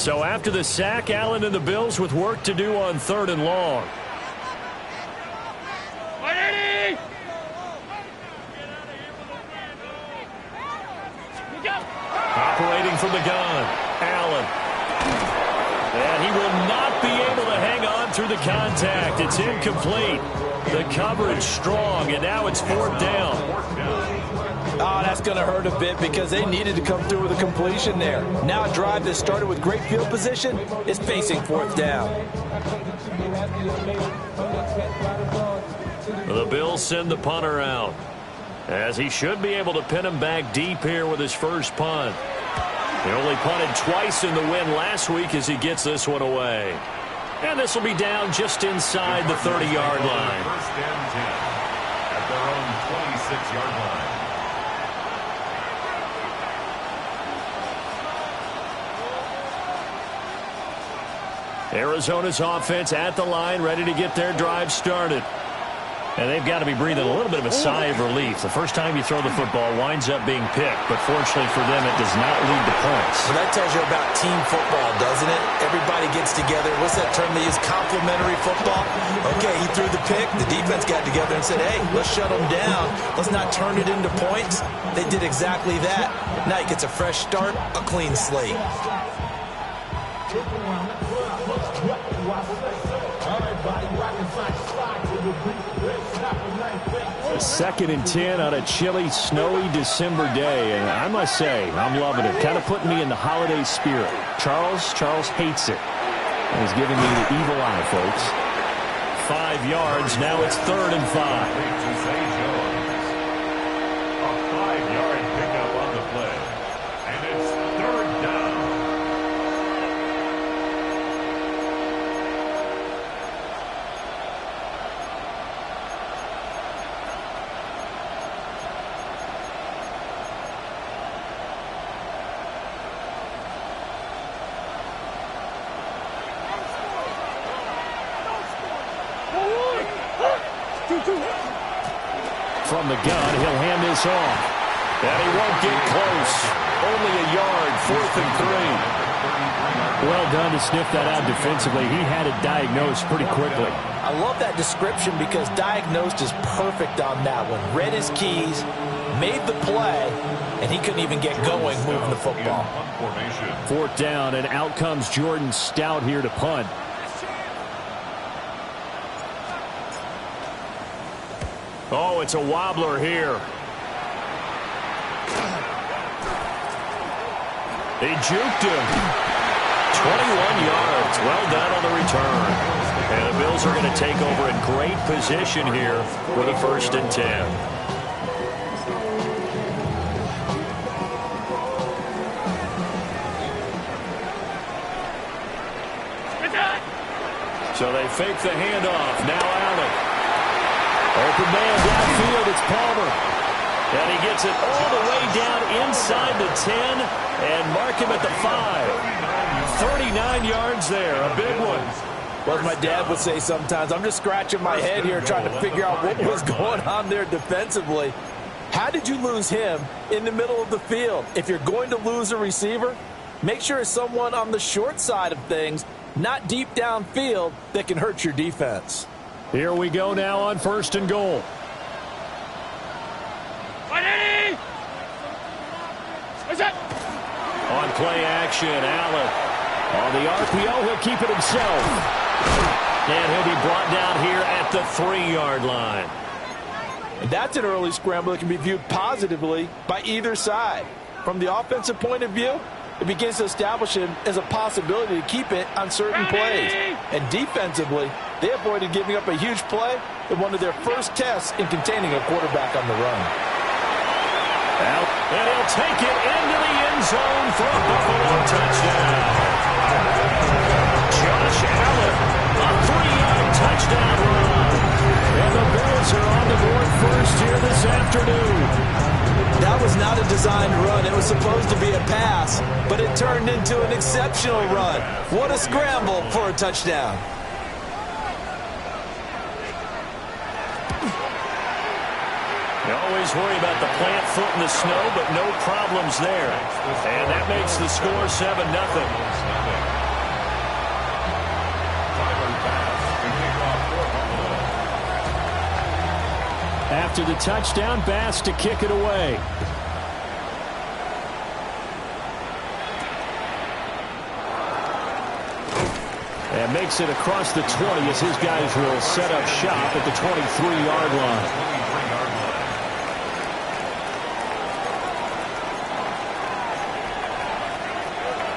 So after the sack, Allen and the Bills with work to do on 3rd and long. Operating from the gun, Allen. And he will not be able to hang on through the contact. It's incomplete. The coverage strong, and now it's 4th down. Oh, that's going to hurt a bit because they needed to come through with a completion there. Now a drive that started with great field position is facing 4th down. The Bills send the punter out, as he should be able to pin him back deep here with his first punt. He only punted twice in the win last week as he gets this one away. And this will be down just inside the 30-yard line. 1st and 10 at their own 26-yard line. Arizona's offense at the line, ready to get their drive started. And they've got to be breathing a little bit of a sigh of relief. The first time you throw the football winds up being picked, but fortunately for them, it does not lead to points. Well, that tells you about team football, doesn't it? Everybody gets together. What's that term they use? Complementary football? Okay, he threw the pick. The defense got together and said, hey, let's shut them down. Let's not turn it into points. They did exactly that. Now he gets a fresh start, a clean slate. 2nd and 10 on a chilly, snowy December day. And I must say, I'm loving it. Kind of putting me in the holiday spirit. Charles hates it. And he's giving me the evil eye, folks. 5 yards. Now it's 3rd and 5. A 5-yard pickup on the play. And it's 3rd down. From the gun, he'll hand this off. And he won't get close. Only a yard, 4th and 3. Well done to sniff that out defensively. He had it diagnosed pretty quickly. I love that description because diagnosed is perfect on that one. Read his keys, made the play, and he couldn't even get going moving the football. 4th down, and out comes Jordan Stout here to punt. Oh, it's a wobbler here. They juked him. 21 yards. Well done on the return. And the Bills are going to take over in great position here with a 1st and 10. So they fake the handoff. Now Allen. Open man downfield, it's Palmer. And he gets it all the way down inside the 10 and mark him at the 5. 39 yards there, a big one. Well, as my dad would say sometimes, I'm just scratching my head here trying to figure out what was going on there defensively. How did you lose him in the middle of the field? If you're going to lose a receiver, make sure it's someone on the short side of things, not deep downfield, that can hurt your defense. Here we go now on 1st and goal. On play action, Allen. On the RPO, he'll keep it himself. And he'll be brought down here at the 3-yard line. And that's an early scramble that can be viewed positively by either side. From the offensive point of view, it begins to establish him as a possibility to keep it on certain plays. And defensively, they avoided giving up a huge play in one of their first tests in containing a quarterback on the run. And he'll take it into the end zone for a Buffalo touchdown. Josh Allen, a 3-yard touchdown run. And the Bills are on the board first here this afternoon. That was not a designed run. It was supposed to be a pass, but it turned into an exceptional run. What a scramble for a touchdown. Oh, always worry about the plant foot in the snow, but no problems there. And that makes the score 7-0. After the touchdown, Bass to kick it away. And makes it across the 20 as his guys will set up shop at the 23-yard line.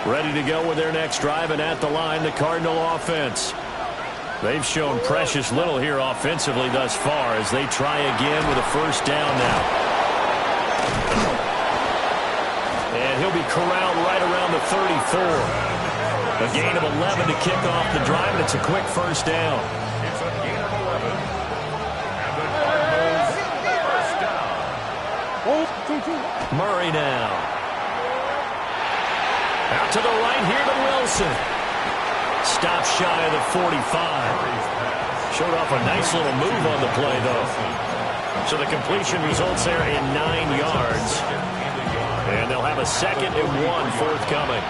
Ready to go with their next drive, and at the line, the Cardinal offense. They've shown precious little here offensively thus far as they try again with a first down now. And he'll be corralled right around the 34. A gain of 11 to kick off the drive, and it's a quick first down. It's a gain of 11. And the Cardinals first down. Murray now. Out to the right here to Wilson. Stop shy of the 45. Showed off a nice little move on the play, though. So the completion results there in 9 yards. And they'll have a 2nd and 1 forthcoming.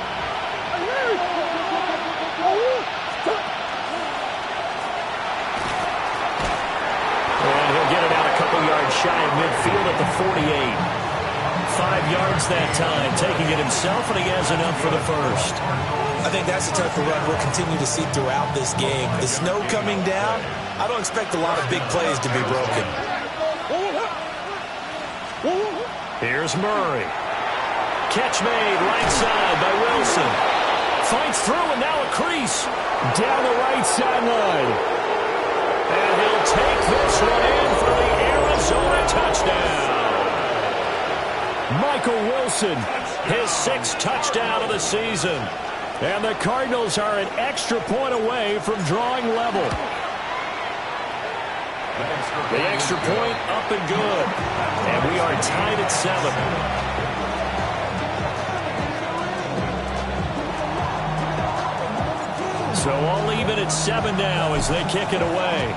Yards shy of midfield at the 48. 5 yards that time, taking it himself, and he has enough for the first. I think that's the type of run we'll continue to see throughout this game. The snow coming down, I don't expect a lot of big plays to be broken. Here's Murray. Catch made right side by Wilson. Fights through, and now a crease down the right sideline. And he'll take this one in for the Arizona touchdown. Michael Wilson, his 6th touchdown of the season. And the Cardinals are an extra point away from drawing level. The extra point up and good. And we are tied at 7. So all even at 7 now as they kick it away.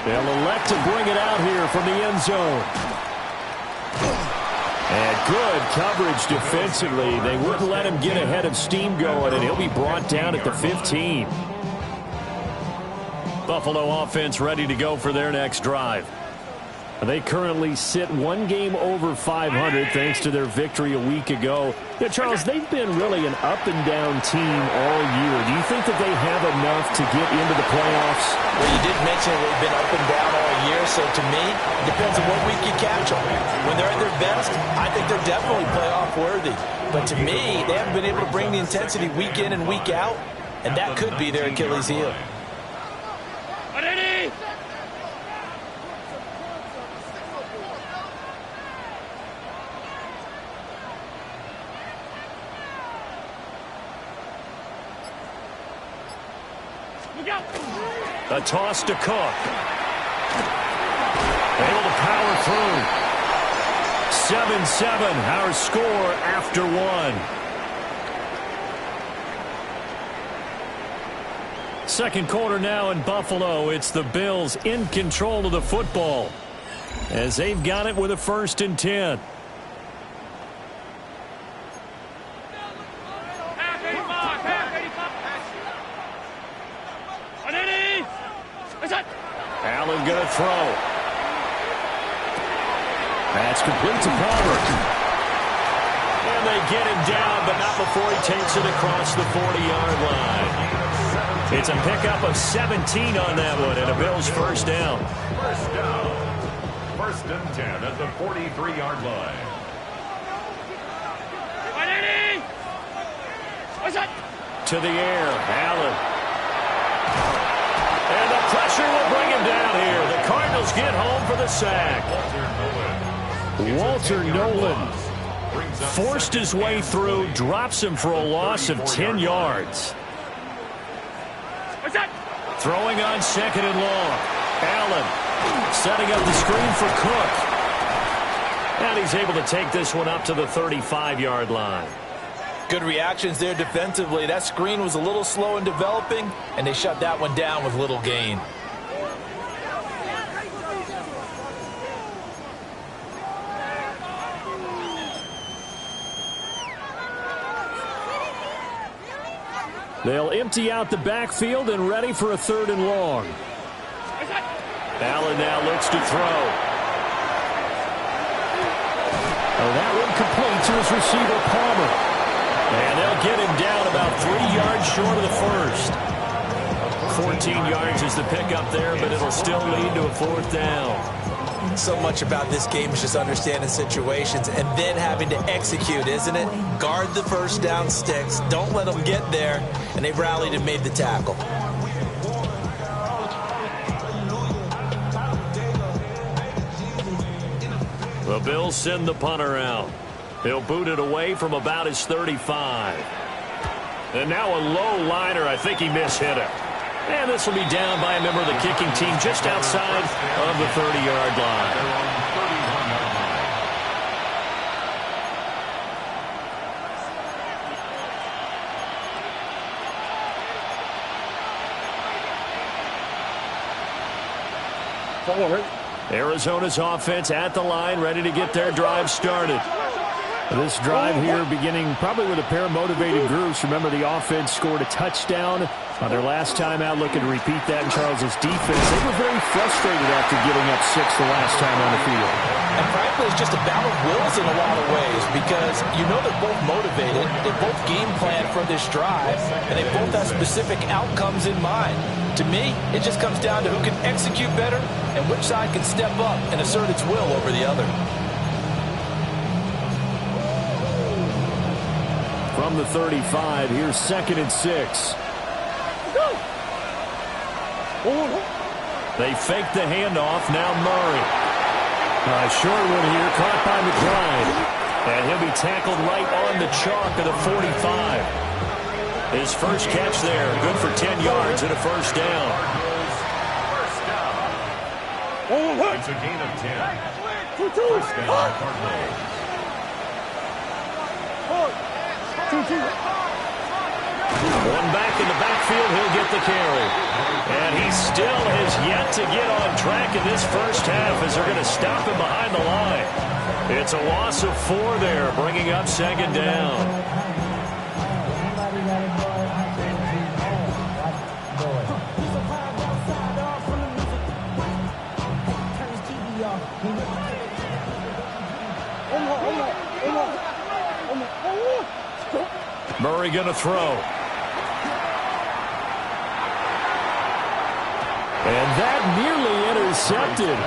They'll elect to bring it out here from the end zone. And good coverage defensively. They wouldn't let him get ahead of steam going, and he'll be brought down at the 15. Buffalo offense ready to go for their next drive. They currently sit 1 game over 500 thanks to their victory a week ago. Yeah, Charles, they've been really an up-and-down team all year. Do you think that they have enough to get into the playoffs? Well, you did mention they've been up and down all year, so to me, it depends on what week you catch them. When they're at their best, I think they're definitely playoff-worthy. But to me, they haven't been able to bring the intensity week in and week out, and that could be their Achilles heel. A toss to Cook. Able to power through. 7-7, our score after 1. Second quarter now in Buffalo. It's the Bills in control of the football as they've got it with a 1st and 10. Allen going to throw. That's complete to Palmer. And they get him down, but not before he takes it across the 40-yard line. It's a pickup of 17 on that one, and a Bills first down. First down. 1st and 10 at the 43-yard line. To the air, Allen. And the pressure will bring him down here. The Cardinals get home for the sack. Walter Nolan forced his way through, drops him for a loss of 10 yards. Throwing on 2nd and long. Allen setting up the screen for Cook. And he's able to take this one up to the 35-yard line. Good reactions there defensively. That screen was a little slow in developing, and they shut that one down with little gain. They'll empty out the backfield and ready for a 3rd and long. Allen now looks to throw. Oh, that one complete to his receiver, Palmer. And they'll get him down about 3 yards short of the first. 14 yards is the pickup there, but it'll still lead to a 4th down. So much about this game is just understanding situations and then having to execute, isn't it? Guard the first down sticks. Don't let them get there. And they rallied and made the tackle. The Bills send the punter out. He'll boot it away from about his 35. And now a low liner. I think he mishit it. And this will be down by a member of the kicking team just outside of the 30-yard line. Arizona's offense at the line, ready to get their drive started. This drive here beginning probably with a pair of motivated groups. Remember, the offense scored a touchdown on their last time out. Looking to repeat that in Charles's defense. They were very frustrated after giving up 6 the last time on the field. And frankly, it's just a battle of wills in a lot of ways because you know they're both motivated. They both game plan for this drive, and they both have specific outcomes in mind. To me, it just comes down to who can execute better and which side can step up and assert its will over the other. From the 35, here's 2nd and 6. They fake the handoff. Now Murray. A short one here, caught by McBride. And he'll be tackled right on the chalk of the 45. His first catch there, good for 10 yards and a 1st down. It's a gain of 10. 1st down, Cardinals. One back in the backfield, he'll get the carry. And he still has yet to get on track in this first half as they're going to stop him behind the line. It's a loss of 4 there, bringing up 2nd down. Murray going to throw. And that nearly intercepted.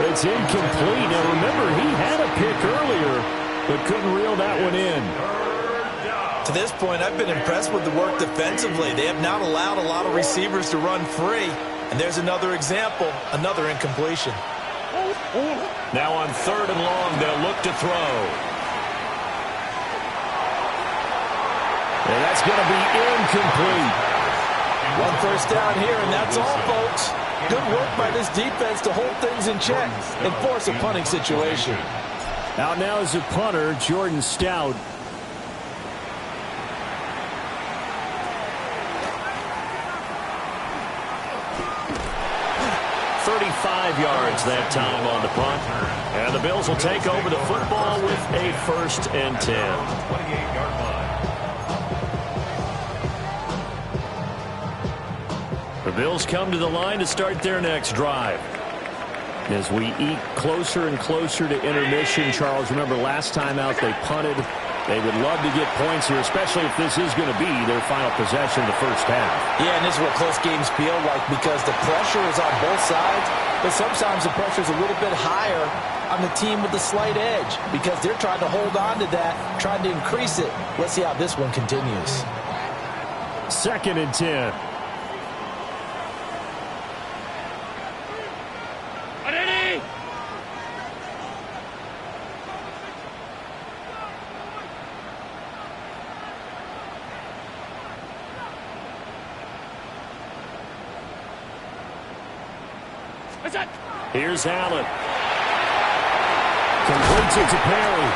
It's incomplete. Now remember, he had a pick earlier, but couldn't reel that one in. To this point, I've been impressed with the work defensively. They have not allowed a lot of receivers to run free. And there's another example, another incompletion. Now on 3rd and long, they'll look to throw. And that's going to be incomplete. 1 first down here, and that's all, folks. Good work by this defense to hold things in check and force a punting situation. Out now is the punter, Jordan Stout. Yards that time on the punt. And the Bills will take over the football with a 1st and 10. 28-yard line. The Bills come to the line to start their next drive. As we eat closer and closer to intermission, Charles, remember last time out they punted. They would love to get points here, especially if this is going to be their final possession of the first half. Yeah, and this is what close games feel like because the pressure is on both sides, but sometimes the pressure is a little bit higher on the team with the slight edge because they're trying to hold on to that, trying to increase it. Let's see how this one continues. 2nd and 10. Here's Allen. Completes it to Perry.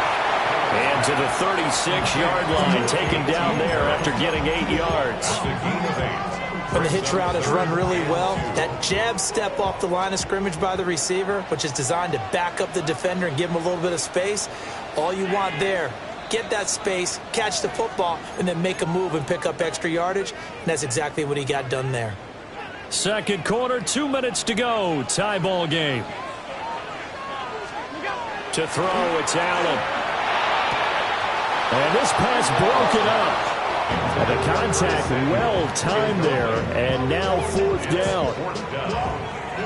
And to the 36-yard line, taken down there after getting 8 yards. When the hitch route is run really well, that jab step off the line of scrimmage by the receiver, which is designed to back up the defender and give him a little bit of space, all you want there, get that space, catch the football, and then make a move and pick up extra yardage. And that's exactly what he got done there. Second quarter, 2 minutes to go. Tie ball game. To throw, it's Allen. And this pass broken up. And the contact well timed there, and now fourth down.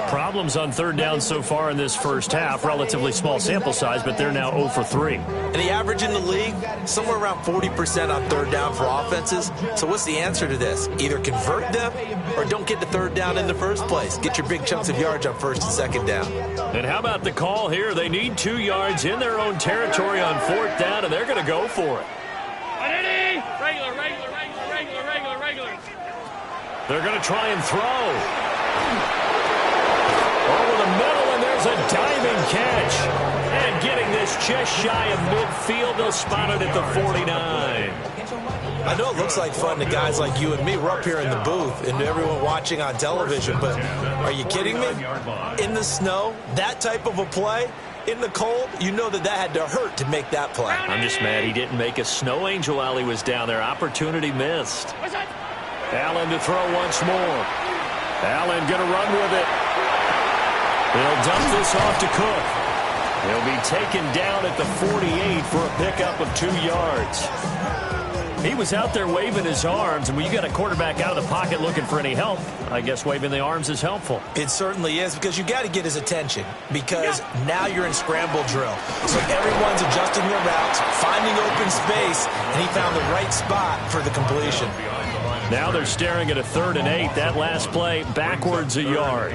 Problems on third down so far in this first half. Relatively small sample size, but they're now 0 for 3. And the average in the league, somewhere around 40% on third down for offenses. So what's the answer to this? Either convert them or don't get the third down in the first place. Get your big chunks of yards on first and second down. And how about the call here? They need 2 yards in their own territory on fourth down, and they're going to go for it. They're going to try and throw. Over the middle, and there's a diving catch. And getting this just shy of midfield, they'll spot it at the 49. I know it looks like fun to guys like you and me. We're up here in the booth and everyone watching on television, but are you kidding me? In the snow, that type of a play, in the cold, you know that had to hurt to make that play. I'm just mad he didn't make a snow angel while he was down there. Opportunity missed. Allen to throw once more. Allen going to run with it. They'll dump this off to Cook. He'll be taken down at the 48 for a pickup of 2 yards. He was out there waving his arms, and when you got a quarterback out of the pocket looking for any help, I guess waving the arms is helpful. It certainly is, because you got to get his attention, because now you're in scramble drill. So everyone's adjusting their routes, finding open space, and he found the right spot for the completion. Now they're staring at a 3rd and 8. That last play backwards a yard.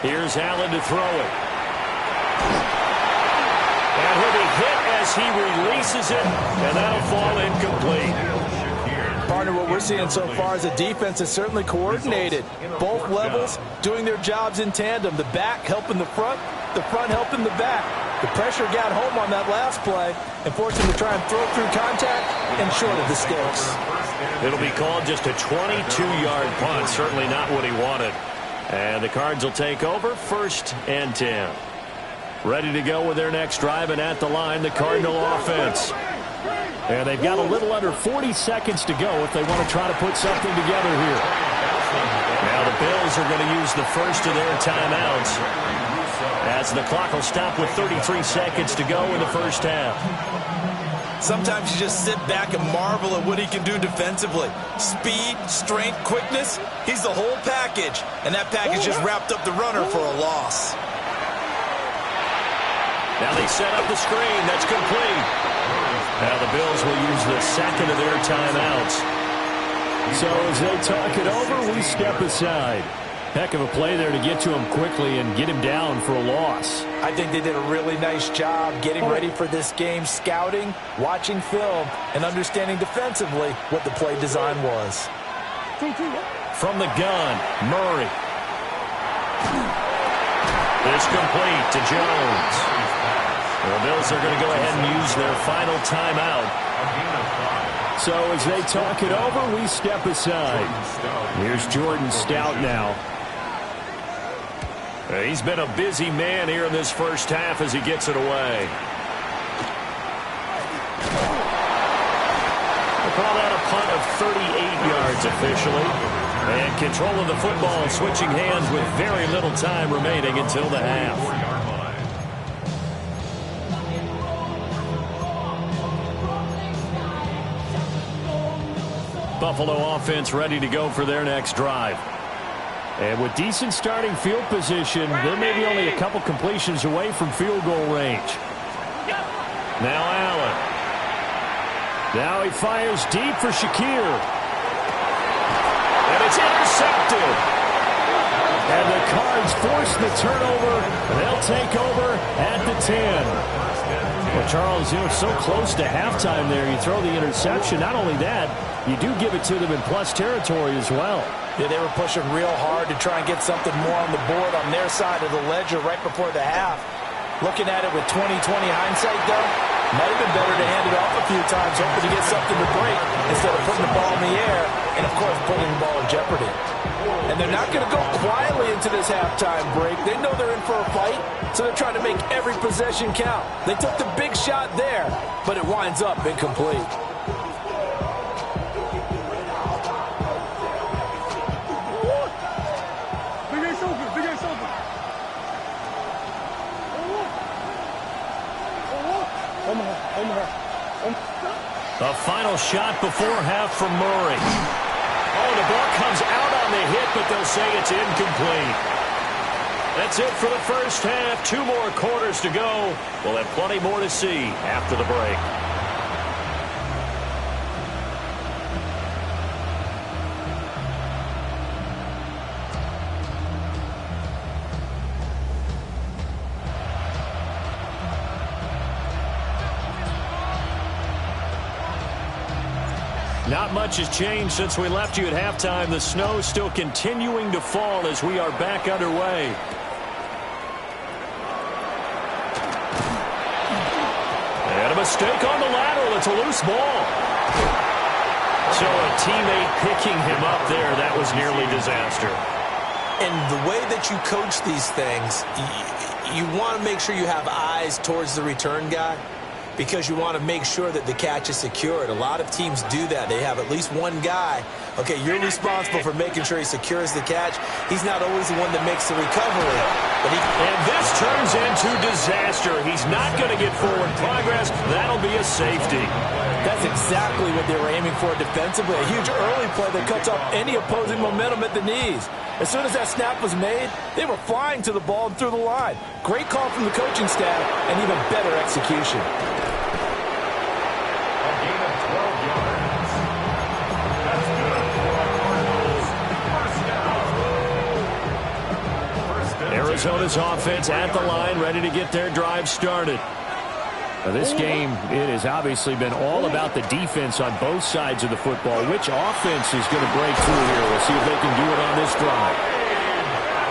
Here's Allen to throw it. And he'll be hit as he releases it, and that'll fall incomplete. Partner, what we're seeing so far is the defense is certainly coordinated. Both levels doing their jobs in tandem. The back helping the front helping the back. The pressure got home on that last play and forced him to try and throw through contact and short of the sticks. It'll be called just a 22-yard punt. Certainly not what he wanted. And the Cards will take over 1st and 10. Ready to go with their next drive, and at the line, the Cardinal offense. And they've got a little under 40 seconds to go if they want to try to put something together here. Now the Bills are going to use the first of their timeouts, as the clock will stop with 33 seconds to go in the first half. Sometimes you just sit back and marvel at what he can do defensively. Speed, strength, quickness, he's the whole package. And that package just wrapped up the runner for a loss. Now they set up the screen. That's complete. Now the Bills will use the second of their timeouts. So as they talk it over, we step aside. Heck of a play there to get to him quickly and get him down for a loss. I think they did a really nice job getting ready for this game, scouting, watching film, and understanding defensively what the play design was. From the gun, Murray. It's complete to Jones. The Bills are going to go ahead and use their final timeout. So as they talk it over, we step aside. Here's Jordan Stout now. He's been a busy man here in this first half as he gets it away. We'll call that a punt of 38 yards officially. And control of the football switching hands with very little time remaining until the half. Buffalo offense ready to go for their next drive. And with decent starting field position, they may be only a couple completions away from field goal range. Now Allen. Now he fires deep for Shakir. And it's intercepted. And the Cards force the turnover. They'll take over at the 10. Well, Charles, so close to halftime there. You throw the interception. Not only that, you do give it to them in plus territory as well. Yeah, they were pushing real hard to try and get something more on the board on their side of the ledger right before the half. Looking at it with 20/20 hindsight, though, might have been better to hand it off a few times, hoping to get something to break instead of putting the ball in the air and, of course, putting the ball in jeopardy. And And they're not going to go quietly into this halftime break. They know they're in for a fight, so they're trying to make every possession count. They took the big shot there, but it winds up incomplete. The final shot before half from Murray. Oh, the ball comes out on the hit, but they'll say it's incomplete. That's it for the first half. 2 more quarters to go. We'll have plenty more to see after the break. Not much has changed since we left you at halftime. The snow still continuing to fall as we are back underway. And a mistake on the lateral. It's a loose ball. So a teammate picking him up there. That was nearly disaster. And the way that you coach these things, you want to make sure you have eyes towards the return guy, because you want to make sure that the catch is secured. A lot of teams do that. They have at least one guy. Okay, you're responsible for making sure he secures the catch. He's not always the one that makes the recovery. And this turns into disaster. He's not going to get forward progress. That'll be a safety. That's exactly what they were aiming for defensively. A huge early play that cuts off any opposing momentum at the knees. As soon as that snap was made, they were flying to the ball and through the line. Great call from the coaching staff and even better execution. Arizona's offense at the line, ready to get their drive started. Now this game, it has obviously been all about the defense on both sides of the football. Which offense is going to break through here? We'll see if they can do it on this drive.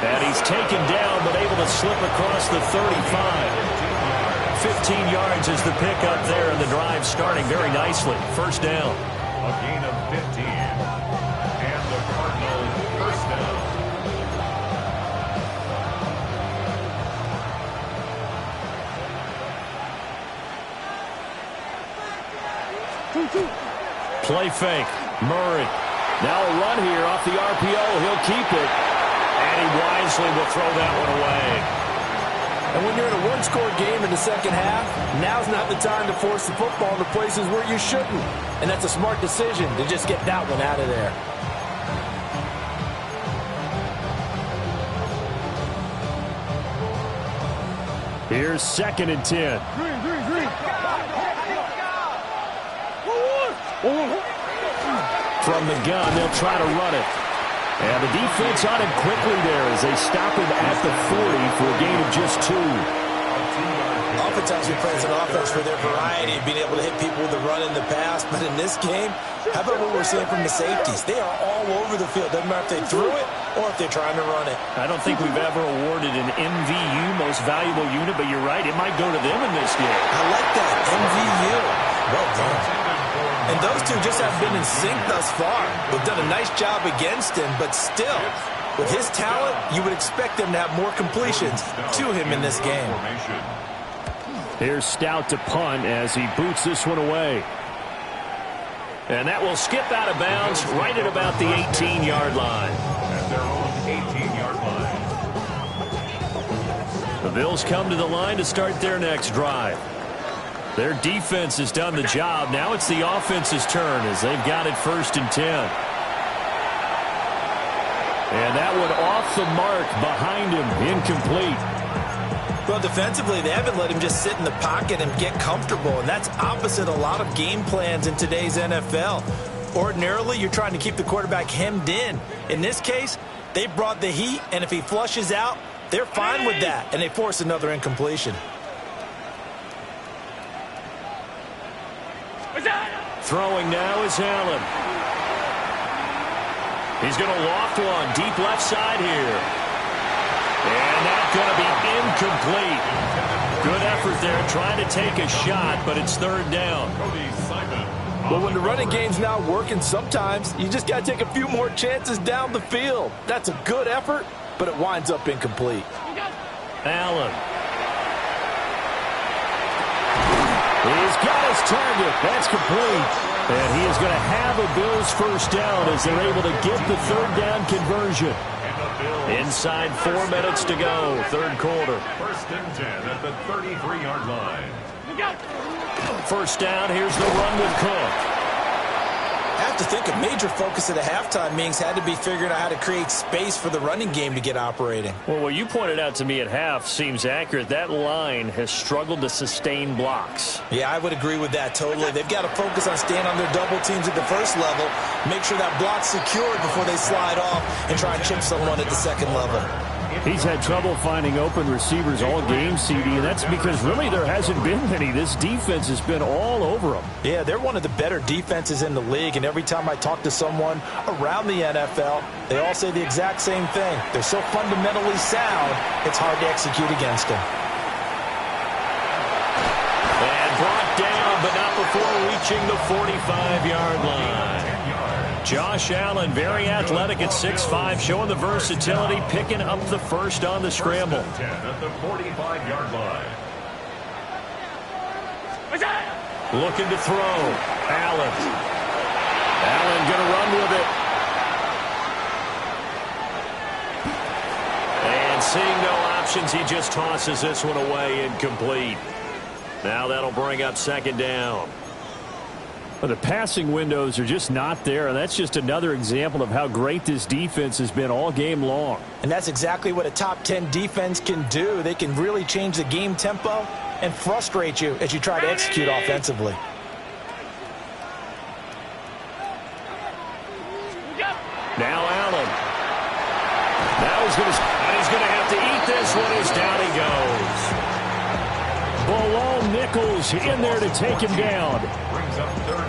And he's taken down, but able to slip across the 35. 15 yards is the pickup there, and the drive starting very nicely. First down. A gain of 15. And the Cardinals first down. Play fake. Murray. Now a run here off the RPO. He'll keep it. And he wisely will throw that one away. And when you're in a one-score game in the second half, now's not the time to force the football to places where you shouldn't. And that's a smart decision to just get that one out of there. Here's 2nd and 10. From the gun, they'll try to run it. And the defense on him quickly there as they stop him at the 40 for a gain of just 2. Oftentimes we praise an offense for their variety, being able to hit people with the run in the pass. But in this game, how about what we're seeing from the safeties? They are all over the field. Doesn't matter if they threw it or if they're trying to run it. I don't think we've ever awarded an MVU, most valuable unit, but you're right, it might go to them in this game. I like that, MVU. Well done. And those two just have been in sync thus far. They've done a nice job against him, but still, with his talent, you would expect them to have more completions to him in this game. Here's Stout to punt as he boots this one away. And that will skip out of bounds right at about the 18-yard line. At their own 18-yard line. The Bills come to the line to start their next drive. Their defense has done the job. Now it's the offense's turn as they've got it 1st and 10. And that one off the mark behind him, incomplete. Well, defensively, they haven't let him just sit in the pocket and get comfortable, and that's opposite a lot of game plans in today's NFL. Ordinarily, you're trying to keep the quarterback hemmed in. In this case, they brought the heat, and if he flushes out, they're fine with that, and they force another incompletion. Throwing now is Allen. He's going to loft one deep left side here. And that's going to be incomplete. Good effort there trying to take a shot, but it's 3rd down. Cody Simon. Well, when the running game's not working, sometimes you just got to take a few more chances down the field. That's a good effort, but it winds up incomplete. Allen. He's got his target. That's complete. And he is going to have a Bills first down as they're able to get the third down conversion. Inside 4 minutes to go, third quarter. First and 10 at the 33-yard line. First down, here's the run with Cook. I have to think a major focus at the halftime meetings had to be figuring out how to create space for the running game to get operating. Well, what you pointed out to me at half seems accurate. That line has struggled to sustain blocks. Yeah, I would agree with that totally. They've got to focus on staying on their double teams at the first level, make sure that block's secured before they slide off and try and chip someone at the second level. He's had trouble finding open receivers all game, CD, and that's because really there hasn't been many. This defense has been all over them. Yeah, they're one of the better defenses in the league, and every time I talk to someone around the NFL, they all say the exact same thing. They're so fundamentally sound, it's hard to execute against them. And brought down, but not before reaching the 45-yard line. Josh Allen, very athletic at 6'5", showing the versatility, picking up the first on the scramble. 10 at the 45-yard line. Looking to throw. Allen. Allen going to run with it. And seeing no options, he just tosses this one away, incomplete. Now that'll bring up second down. But the passing windows are just not there, and that's just another example of how great this defense has been all game long. And that's exactly what a top 10 defense can do. They can really change the game tempo and frustrate you as you try to execute offensively. Now Allen. Now he's going to have to eat this one as down he goes. Below Nichols in there to take him down.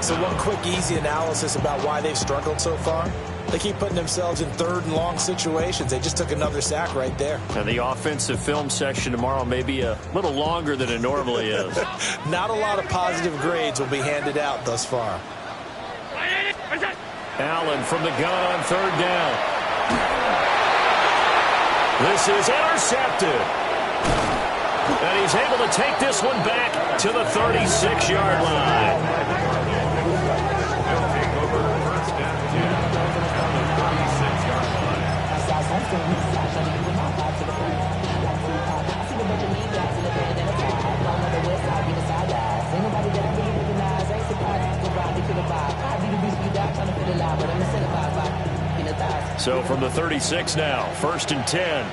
So one quick, easy analysis about why they've struggled so far. They keep putting themselves in third and long situations. They just took another sack right there. And the offensive film section tomorrow may be a little longer than it normally is. Not a lot of positive grades will be handed out thus far. Allen from the gun on third down. This is intercepted. And he's able to take this one back to the 36-yard line. So from the 36 now, first and 10.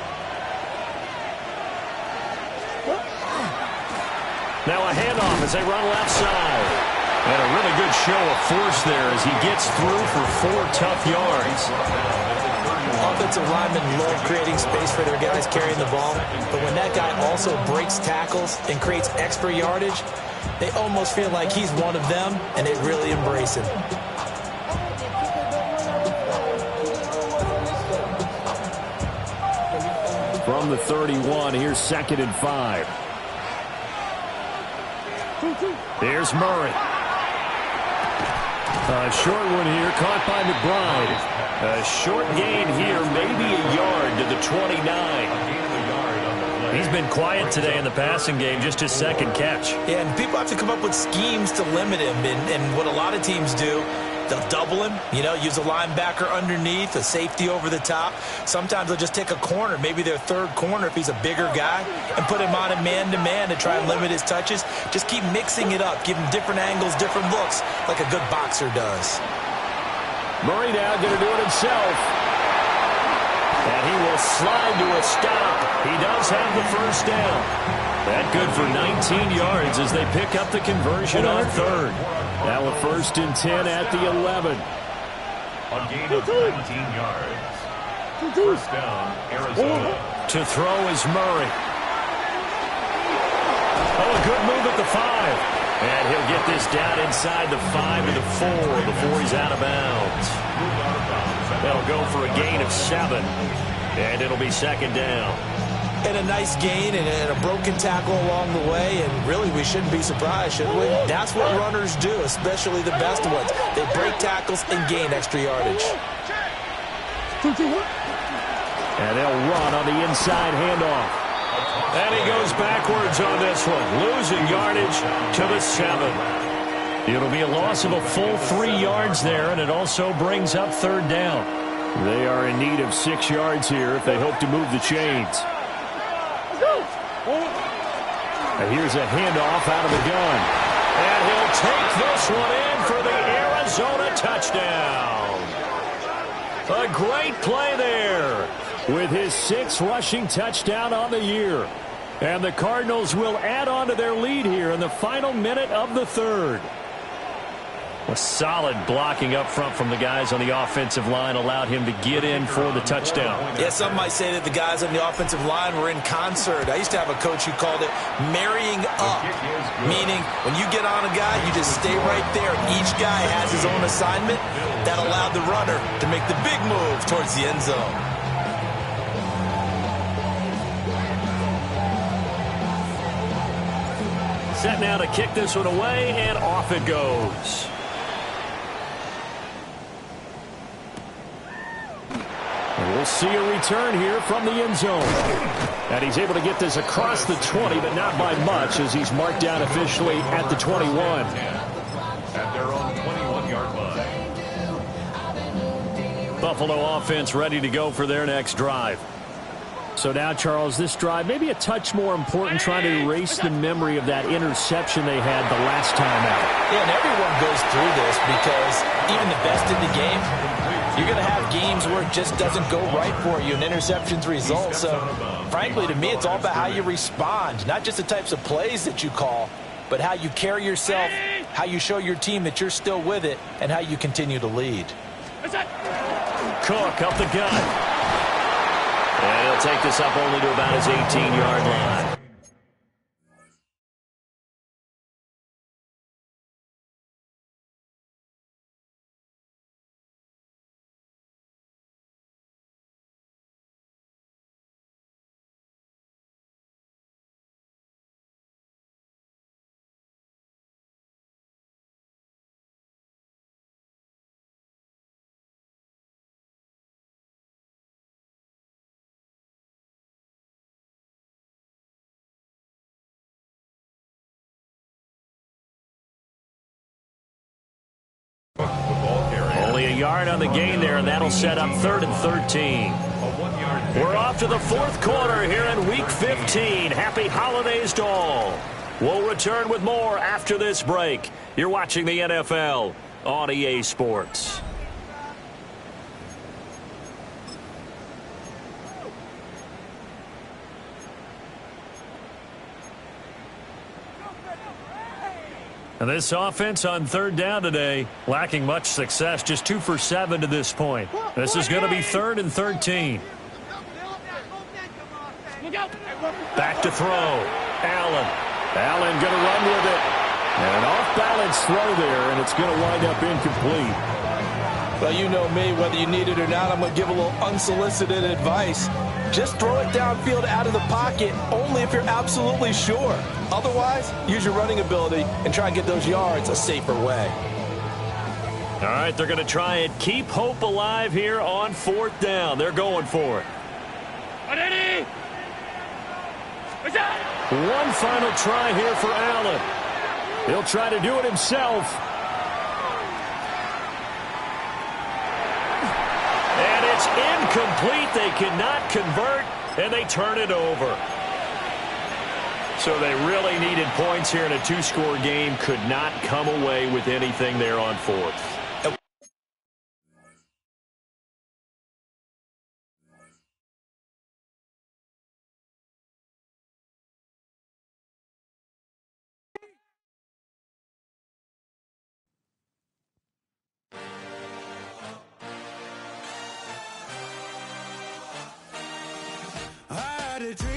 Now a handoff as they run left side. And a really good show of force there as he gets through for 4 tough yards. Offensive linemen love creating space for their guys carrying the ball. But when that guy also breaks tackles and creates extra yardage, they almost feel like he's one of them, and they really embrace him. From the 31, here's second and 5. Here's Murray. A short one here, caught by McBride. A short gain here, maybe a yard to the 29. He's been quiet today in the passing game, just his second catch. Yeah, and people have to come up with schemes to limit him. And what a lot of teams do, they'll double him, use a linebacker underneath, a safety over the top. Sometimes they'll just take a corner, maybe their third corner if he's a bigger guy, and put him on a man-to-man to try and limit his touches. Just keep mixing it up, give him different angles, different looks, like a good boxer does. Murray now going to do it himself. And he will slide to a stop. He does have the first down. That good for 19 yards as they pick up the conversion on third. Now a first and 10 at the 11. A gain of 19 yards. First down, Arizona. To throw is Murray. Oh, a good move at the 5. And he'll get this down inside the 5 to the 4 before he's out of bounds. They'll go for a gain of 7. And it'll be second down. and a nice gain and a broken tackle along the way, and really we shouldn't be surprised, should we? That's what runners do, especially the best ones. They break tackles and gain extra yardage. And they'll run on the inside handoff. And he goes backwards on this one, losing yardage to the 7. It'll be a loss of a full 3 yards there, and it also brings up third down. They are in need of 6 yards here if they hope to move the chains. And here's a handoff out of the gun. And he'll take this one in for the Arizona touchdown. A great play there with his 6th rushing touchdown on the year. And the Cardinals will add on to their lead here in the final minute of the 3rd. A solid blocking up front from the guys on the offensive line allowed him to get in for the touchdown. Yeah, some might say that the guys on the offensive line were in concert. I used to have a coach who called it marrying up, meaning when you get on a guy, you just stay right there. Each guy has his own assignment. That allowed the runner to make the big move towards the end zone. Set now to kick this one away, and off it goes. And we'll see a return here from the end zone. And he's able to get this across the 20, but not by much, as he's marked down officially at the 21. At their own 21-yard line. Buffalo offense ready to go for their next drive. So now, Charles, this drive maybe a touch more important, trying to erase the memory of that interception they had the last time out. Yeah, and everyone goes through this because even the best in the game, you're going to have games where it just doesn't go right for you and interceptions result. So, frankly, to me, it's all about how you respond, not just the types of plays that you call, but how you carry yourself, how you show your team that you're still with it, and how you continue to lead. Cook up the gut. And he'll take this up only to about his 18-yard line. Only a yard on the gain there, and that'll set up 3rd and 13. We're off to the 4th quarter here in Week 15. Happy holidays to all. We'll return with more after this break. You're watching the NFL on EA Sports. And this offense on 3rd down today, lacking much success, just 2 for 7 to this point. This is going to be 3rd and 13. Back to throw. Allen. Allen going to run with it. And an off-balance throw there, and it's going to wind up incomplete. Well, you know me, whether you need it or not, I'm going to give a little unsolicited advice. Just throw it downfield out of the pocket only if you're absolutely sure. Otherwise, use your running ability and try and get those yards a safer way. All right, they're going to try and keep hope alive here on 4th down. They're going for it. One final try here for Allen. He'll try to do it himself. And it's incomplete. They cannot convert, and they turn it over. So they really needed points here in a 2-score game. Could not come away with anything there on 4th. I had a dream.